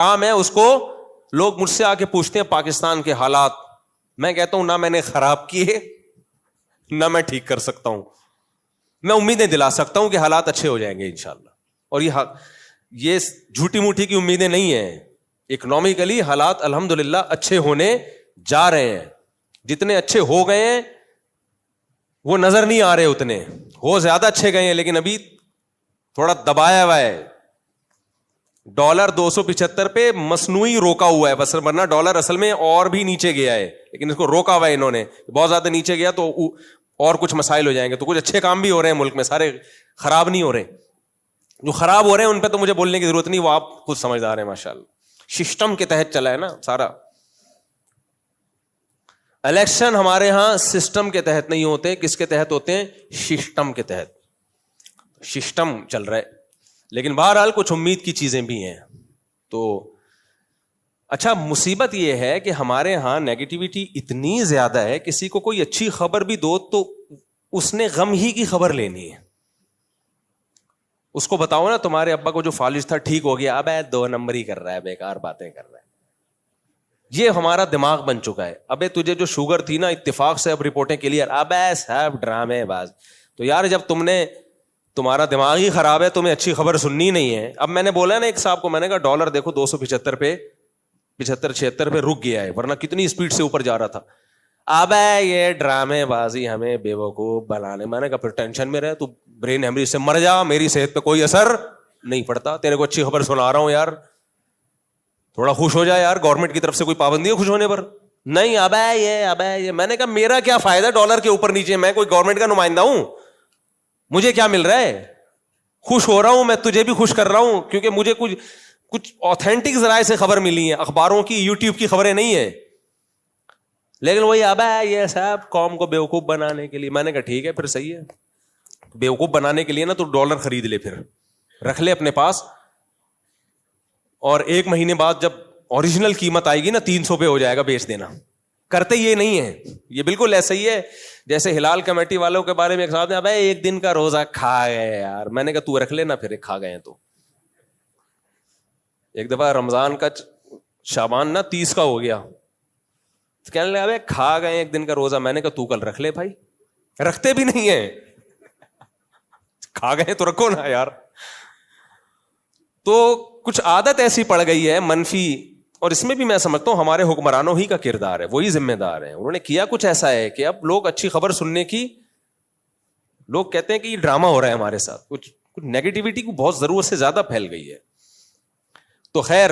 کام ہے اس کو لوگ مجھ سے آ کے پوچھتے ہیں پاکستان کے حالات, میں کہتا ہوں نہ میں نے خراب کیے نہ میں ٹھیک کر سکتا ہوں, میں امیدیں دلا سکتا ہوں کہ حالات اچھے ہو جائیں گے انشاءاللہ. اور یہ جھوٹی موٹی کی امیدیں نہیں ہیں. اکنامکلی حالات الحمدللہ اچھے ہونے جا رہے ہیں, جتنے اچھے ہو گئے ہیں وہ نظر نہیں آ رہے, اتنے ہو زیادہ اچھے گئے ہیں لیکن ابھی تھوڑا دبایا ہوا ہے. ڈالر 275 پہ مصنوعی روکا ہوا ہے بس, ورنہ ڈالر اصل میں اور بھی نیچے گیا ہے, لیکن اس کو روکا ہوا ہے انہوں نے. بہت زیادہ نیچے گیا تو اور کچھ مسائل ہو جائیں گے. تو کچھ اچھے کام بھی ہو رہے ہیں ملک میں, سارے خراب نہیں ہو رہے. جو خراب ہو رہے ہیں ان پہ تو مجھے بولنے کی ضرورت نہیں, وہ آپ خود سمجھدار ہیں ماشاءاللہ. سسٹم کے تحت چلا ہے نا سارا. الیکشن ہمارے ہاں سسٹم کے تحت نہیں ہوتے, کس کے تحت ہوتے ہیں؟ سسٹم کے تحت. سسٹم چل رہا ہے, لیکن بہرحال کچھ امید کی چیزیں بھی ہیں. تو اچھا, مصیبت یہ ہے کہ ہمارے ہاں نیگیٹیوٹی اتنی زیادہ ہے, کسی کو کوئی اچھی خبر بھی دو تو اس نے غم ہی کی خبر لینی ہے. اس کو بتاؤ نا تمہارے ابا کو جو فالج تھا ٹھیک ہو گیا, اب 2 نمبر ہی کر رہا ہے, بیکار باتیں کر رہا ہے. یہ ہمارا دماغ بن چکا ہے. ابے تجھے جو شوگر تھی نا اتفاق سے اب رپورٹیں کلیئر, اب سب ڈرامے باز. تو یار جب تمہارا دماغ ہی خراب ہے, تمہیں اچھی خبر سننی نہیں ہے. اب میں نے بولا نا ایک صاحب کو, میں نے کہا ڈالر دیکھو 275 پہ 75-76 پہ رک گیا ہے, ورنہ کتنی اسپیڈ سے اوپر جا رہا تھا. اب یہ ڈرامے بازی ہمیں بیوقوف بنانے. میں نے کہا پھر ٹینشن میں رہے, تو برین ہیمریج سے مر جا, میری صحت پہ کوئی اثر نہیں پڑتا. تیرے کو اچھی خبر سنا رہا ہوں یار, تھوڑا خوش ہو جائے یار. گورنمنٹ کی طرف سے کوئی پابندی ہے خوش ہونے پر؟ نہیں. اب یہ میں نے کہا میرا کیا فائدہ ڈالر کے اوپر نیچے, میں کوئی گورنمنٹ کا نمائندہ ہوں؟ مجھے کیا مل رہا ہے؟ خوش ہو رہا ہوں میں, تجھے بھی خوش کر رہا ہوں, کیونکہ مجھے کچھ آتھینٹک ذرائع سے خبر ملی ہے, اخباروں کی یوٹیوب کی خبریں نہیں ہیں. لیکن وہی اب یہ سب قوم کو بیوقوف بنانے کے لیے. میں نے کہا ٹھیک ہے پھر صحیح ہے, بیوقوف بنانے کے لیے نا تو ڈالر خرید لے, پھر رکھ لے اپنے پاس, اور 1 مہینے بعد جب اوریجنل قیمت آئے گی نا 300 پہ ہو جائے گا, بیچ دینا. کرتے یہ نہیں ہے, یہ بالکل ایسا ہی ہے جیسے ہلال کمیٹی والوں کے بارے میں ایک صاحب نے, ابے 1 دن کا روزہ کھا گئے یار. میں نے کہا تو رکھ لینا پھر, کھا گئے تو. ایک دفعہ رمضان کا شعبان نا 30 کا ہو گیا, کہنے لگا ابے کھا گئے 1 دن کا روزہ. میں نے کہا تو کل رکھ لے بھائی. رکھتے بھی نہیں ہیں, کھا گئے تو رکھو نا یار. تو کچھ عادت ایسی پڑ گئی ہے منفی, اور اس میں بھی میں سمجھتا ہوں ہمارے حکمرانوں ہی کا کردار ہے, وہی ذمہ دار ہیں. انہوں نے کیا کچھ ایسا ہے کہ اب لوگ اچھی خبر سننے کی, لوگ کہتے ہیں کہ یہ ڈرامہ ہو رہا ہے ہمارے ساتھ. کچھ نیگیٹیوٹی کو بہت ضرورت سے زیادہ پھیل گئی ہے. تو خیر,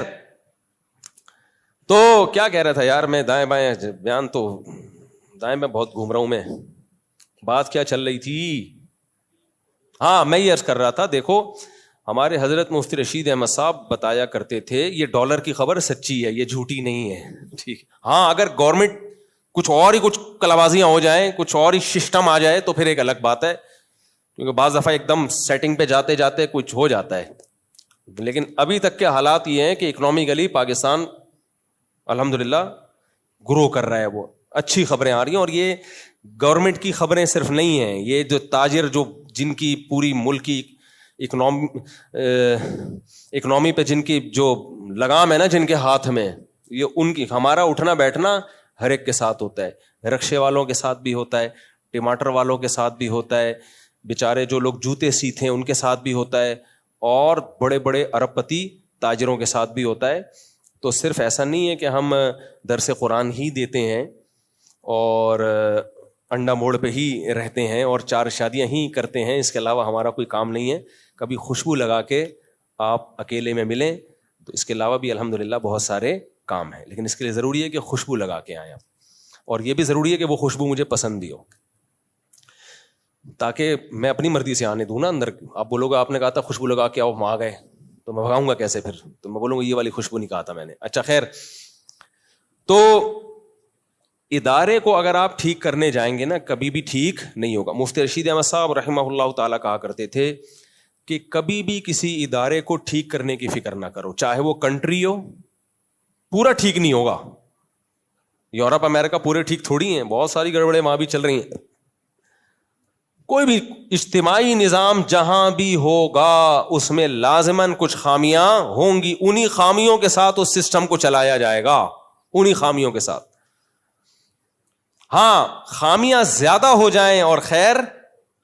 تو کیا کہہ رہا تھا یار میں, دائیں بائیں بیان, تو دائیں میں بہت گھوم رہا ہوں میں. بات کیا چل رہی تھی؟ ہاں, میں یہ عرض کر رہا تھا, دیکھو ہمارے حضرت مفتی رشید احمد صاحب بتایا کرتے تھے یہ ڈالر کی خبر سچی ہے, یہ جھوٹی نہیں ہے. ٹھیک, ہاں اگر گورنمنٹ کچھ اور ہی کچھ کلابازیاں ہو جائیں, کچھ اور ہی سسٹم آ جائے تو پھر ایک الگ بات ہے, کیونکہ بعض دفعہ ایک دم سیٹنگ پہ جاتے جاتے کچھ ہو جاتا ہے. لیکن ابھی تک کے حالات یہ ہیں کہ اکنامکلی پاکستان الحمدللہ گرو کر رہا ہے, وہ اچھی خبریں آ رہی ہیں. اور یہ گورنمنٹ کی خبریں صرف نہیں ہیں, یہ جو تاجر جو جن کی پوری ملک کی اکنامی پہ جن کی جو لگام ہے نا, جن کے ہاتھ میں, یہ ان کی, ہمارا اٹھنا بیٹھنا ہر ایک کے ساتھ ہوتا ہے. رکشے والوں کے ساتھ بھی ہوتا ہے, ٹماٹر والوں کے ساتھ بھی ہوتا ہے, بیچارے جو لوگ جوتے سیتے ہیں ان کے ساتھ بھی ہوتا ہے, اور بڑے بڑے ارب پتی تاجروں کے ساتھ بھی ہوتا ہے. تو صرف ایسا نہیں ہے کہ ہم درس قرآن ہی دیتے ہیں اور انڈا موڑ پہ ہی رہتے ہیں اور 4 شادیاں ہی کرتے ہیں, اس کے علاوہ ہمارا کوئی کام نہیں ہے. کبھی خوشبو لگا کے آپ اکیلے میں ملیں تو اس کے علاوہ بھی الحمدللہ بہت سارے کام ہیں, لیکن اس کے لیے ضروری ہے کہ خوشبو لگا کے آئیں آپ, اور یہ بھی ضروری ہے کہ وہ خوشبو مجھے پسند بھی ہو, تاکہ میں اپنی مرضی سے آنے دوں نا اندر. آپ بولو گے آپ نے کہا تھا خوشبو لگا کے آؤ, ہم آ گئے, تو میں بھگاؤں گا کیسے پھر؟ تو میں بولوں گا یہ والی خوشبو نہیں کہا تھا میں نے. اچھا خیر, تو ادارے کو اگر آپ ٹھیک کرنے جائیں گے نا کبھی بھی ٹھیک نہیں ہوگا. مفتی رشید احمد صاحب رحمہ اللہ تعالیٰ کہا کرتے تھے کہ کبھی بھی کسی ادارے کو ٹھیک کرنے کی فکر نہ کرو, چاہے وہ کنٹری ہو, پورا ٹھیک نہیں ہوگا. یورپ امریکہ پورے ٹھیک تھوڑی ہیں, بہت ساری گڑبڑیں وہاں بھی چل رہی ہیں. کوئی بھی اجتماعی نظام جہاں بھی ہوگا اس میں لازماً کچھ خامیاں ہوں گی، انہی خامیوں کے ساتھ اس سسٹم کو چلایا جائے گا، انہی خامیوں کے ساتھ. ہاں خامیاں زیادہ ہو جائیں اور خیر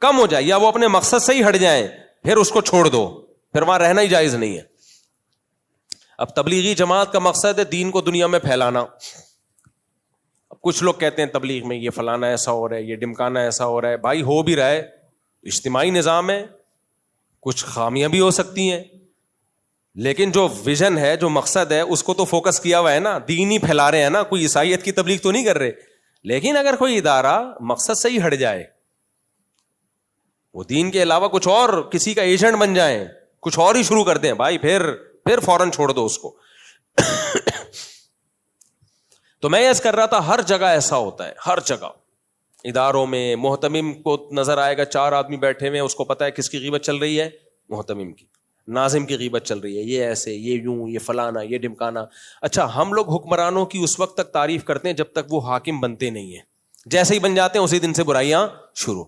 کم ہو جائے، یا وہ اپنے مقصد سے ہی ہٹ جائیں، پھر اس کو چھوڑ دو، پھر وہاں رہنا ہی جائز نہیں ہے. اب تبلیغی جماعت کا مقصد ہے دین کو دنیا میں پھیلانا. اب کچھ لوگ کہتے ہیں تبلیغ میں یہ فلانا ایسا ہو رہا ہے، یہ ڈمکانا ایسا ہو رہا ہے. بھائی ہو بھی رہا ہے، اجتماعی نظام ہے، کچھ خامیاں بھی ہو سکتی ہیں، لیکن جو ویژن ہے، جو مقصد ہے، اس کو تو فوکس کیا ہوا ہے نا، دین ہی پھیلا رہے ہیں نا، کوئی عیسائیت کی تبلیغ تو نہیں کر رہے. لیکن اگر کوئی ادارہ مقصد سے ہی ہٹ جائے، وہ دین کے علاوہ کچھ اور کسی کا ایجنٹ بن جائیں، کچھ اور ہی شروع کر دیں، بھائی پھر فوراً چھوڑ دو اس کو. تو میں یس کر رہا تھا ہر جگہ ایسا ہوتا ہے، ہر جگہ اداروں میں. محتمم کو نظر آئے گا 4 آدمی بیٹھے ہوئے، اس کو پتا ہے کس کی غیبت چل رہی ہے، محتمم کی. ناظم کی غیبت چل رہی ہے، یہ ایسے، یہ یوں، یہ فلانا، یہ ڈمکانا. اچھا ہم لوگ حکمرانوں کی اس وقت تک تعریف کرتے ہیں جب تک وہ حاکم بنتے نہیں ہیں. جیسے ہی بن جاتے ہیں اسی دن سے برائیاں شروع.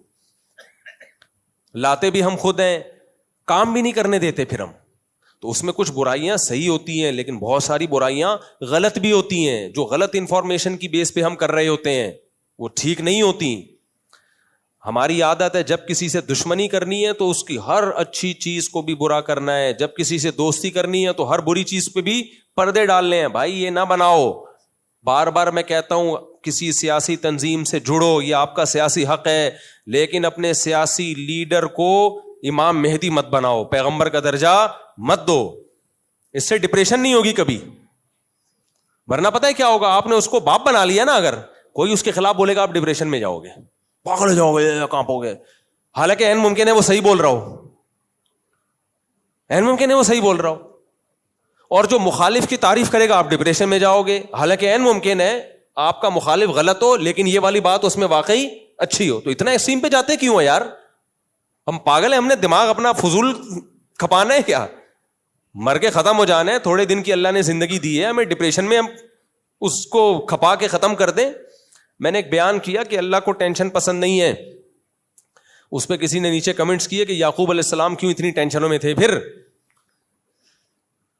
لاتے بھی ہم خود ہیں، کام بھی نہیں کرنے دیتے پھر ہم. تو اس میں کچھ برائیاں صحیح ہوتی ہیں، لیکن بہت ساری برائیاں غلط بھی ہوتی ہیں. جو غلط انفارمیشن کی بیس پہ ہم کر رہے ہوتے ہیں وہ ٹھیک نہیں ہوتی. ہماری عادت ہے جب کسی سے دشمنی کرنی ہے تو اس کی ہر اچھی چیز کو بھی برا کرنا ہے، جب کسی سے دوستی کرنی ہے تو ہر بری چیز پہ بھی پردے ڈالنے ہیں. بھائی یہ نہ بناؤ. بار بار میں کہتا ہوں کسی سیاسی تنظیم سے جڑو، یہ آپ کا سیاسی حق ہے، لیکن اپنے سیاسی لیڈر کو امام مہدی مت بناؤ، پیغمبر کا درجہ مت دو. اس سے ڈپریشن نہیں ہوگی کبھی. ورنہ پتہ ہے کیا ہوگا، آپ نے اس کو باپ بنا لیا نا، اگر کوئی اس کے خلاف بولے گا آپ ڈپریشن میں جاؤ گے، پاگل جاؤ گے، کانپو گے. حالانکہ عین ممکن ہے وہ صحیح بول رہا ہو، عین ممکن ہے وہ صحیح بول رہا ہو. اور جو مخالف کی تعریف کرے گا آپ ڈپریشن میں جاؤ گے، حالانکہ عین ممکن ہے آپ کا مخالف غلط ہو لیکن یہ والی بات اس میں واقعی اچھی ہو. تو اتنا ایکسٹریم پہ جاتے کیوں ہے یار؟ ہم پاگل ہیں؟ ہم نے دماغ اپنا فضول کھپانا ہے کیا؟ مر کے ختم ہو جانا ہے. تھوڑے دن کی اللہ نے زندگی دی ہے، ہمیں ڈپریشن میں ہم اس کو کھپا کے ختم کر دیں. میں نے ایک بیان کیا کہ اللہ کو ٹینشن پسند نہیں ہے. اس پہ کسی نے نیچے کمنٹس کیے کہ یعقوب علیہ السلام کیوں اتنی ٹینشنوں میں تھے. پھر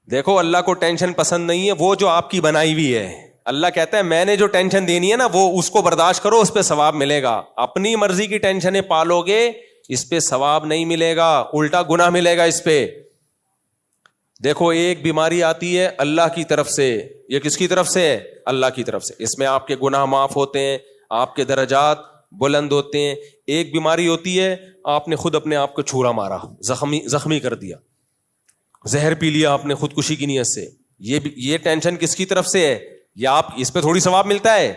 دیکھو اللہ کو ٹینشن پسند نہیں ہے وہ جو آپ کی بنائی ہوئی ہے. اللہ کہتا ہے میں نے جو ٹینشن دینی ہے نا وہ اس کو برداشت کرو، اس پہ ثواب ملے گا. اپنی مرضی کی ٹینشنیں پالو گے اس پہ ثواب نہیں ملے گا، الٹا گناہ ملے گا اس پہ. دیکھو ایک بیماری آتی ہے اللہ کی طرف سے، یہ کس کی طرف سے ہے؟ اللہ کی طرف سے. اس میں آپ کے گناہ معاف ہوتے ہیں، آپ کے درجات بلند ہوتے ہیں. ایک بیماری ہوتی ہے آپ نے خود اپنے آپ کو چھورا مارا، زخمی کر دیا، زہر پی لیا آپ نے خودکشی کی نیت سے. یہ ٹینشن کس کی طرف سے ہے؟ یا آپ اس پہ تھوڑی ثواب ملتا ہے.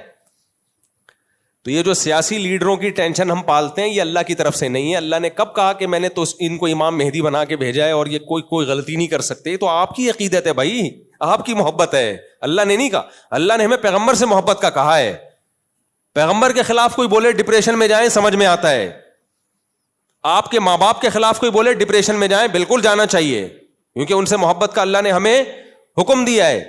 تو یہ جو سیاسی لیڈروں کی ٹینشن ہم پالتے ہیں یہ اللہ کی طرف سے نہیں ہے. اللہ نے کب کہا کہ میں نے تو ان کو امام مہدی بنا کے بھیجا ہے اور یہ کوئی غلطی نہیں کر سکتے؟ تو آپ کی عقیدت ہے بھائی، آپ کی محبت ہے، اللہ نے نہیں کہا. اللہ نے ہمیں پیغمبر سے محبت کا کہا ہے. پیغمبر کے خلاف کوئی بولے ڈپریشن میں جائیں سمجھ میں آتا ہے. آپ کے ماں باپ کے خلاف کوئی بولے ڈپریشن میں جائیں، بالکل جانا چاہیے، کیونکہ ان سے محبت کا اللہ نے ہمیں حکم دیا ہے.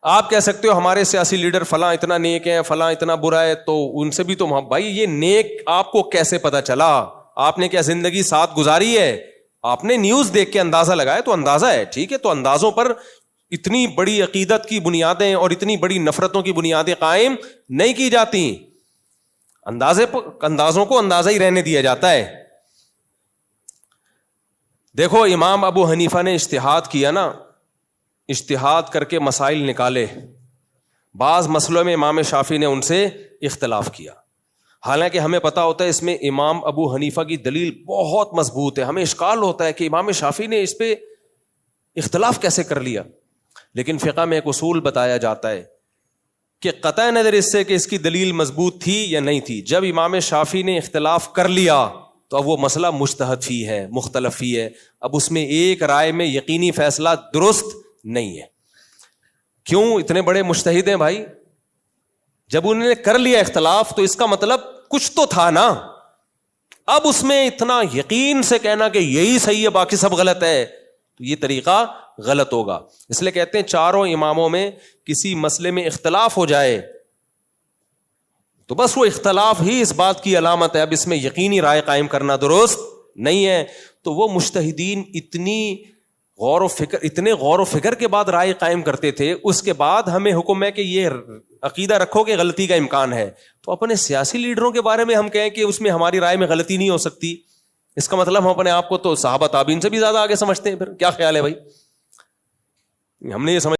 آپ کہہ سکتے ہو ہمارے سیاسی لیڈر فلاں اتنا نیک ہے، فلاں اتنا برا ہے، تو ان سے بھی تو بھائی یہ نیک آپ کو کیسے پتا چلا؟ آپ نے کیا زندگی ساتھ گزاری ہے؟ آپ نے نیوز دیکھ کے اندازہ لگایا تو اندازہ ہے، ٹھیک ہے. تو اندازوں پر اتنی بڑی عقیدت کی بنیادیں اور اتنی بڑی نفرتوں کی بنیادیں قائم نہیں کی جاتی. اندازوں کو اندازہ ہی رہنے دیا جاتا ہے. دیکھو امام ابو حنیفہ نے اجتہاد کیا نا، اجتہاد کر کے مسائل نکالے. بعض مسئلوں میں امام شافعی نے ان سے اختلاف کیا، حالانکہ ہمیں پتا ہوتا ہے اس میں امام ابو حنیفہ کی دلیل بہت مضبوط ہے. ہمیں اشکال ہوتا ہے کہ امام شافعی نے اس پہ اختلاف کیسے کر لیا. لیکن فقہ میں ایک اصول بتایا جاتا ہے کہ قطع نظر اس سے کہ اس کی دلیل مضبوط تھی یا نہیں تھی، جب امام شافعی نے اختلاف کر لیا تو اب وہ مسئلہ مجتہد فی ہے، مختلف فی ہے. اب اس میں ایک رائے میں یقینی فیصلہ درست نہیں ہے. کیوں؟ اتنے بڑے مجتہد ہیں بھائی، جب انہوں نے کر لیا اختلاف تو اس کا مطلب کچھ تو تھا نا. اب اس میں اتنا یقین سے کہنا کہ یہی صحیح ہے باقی سب غلط ہے، تو یہ طریقہ غلط ہوگا. اس لیے کہتے ہیں چاروں اماموں میں کسی مسئلے میں اختلاف ہو جائے تو بس وہ اختلاف ہی اس بات کی علامت ہے. اب اس میں یقینی رائے قائم کرنا درست نہیں ہے. تو وہ مجتہدین اتنے غور و فکر کے بعد رائے قائم کرتے تھے. اس کے بعد ہمیں حکم ہے کہ یہ عقیدہ رکھو کہ غلطی کا امکان ہے. تو اپنے سیاسی لیڈروں کے بارے میں ہم کہیں کہ اس میں ہماری رائے میں غلطی نہیں ہو سکتی, اس کا مطلب ہم اپنے آپ کو تو صحابہ تابعین سے بھی زیادہ آگے سمجھتے ہیں. پھر کیا خیال ہے بھائی؟ ہم نے یہ سمجھ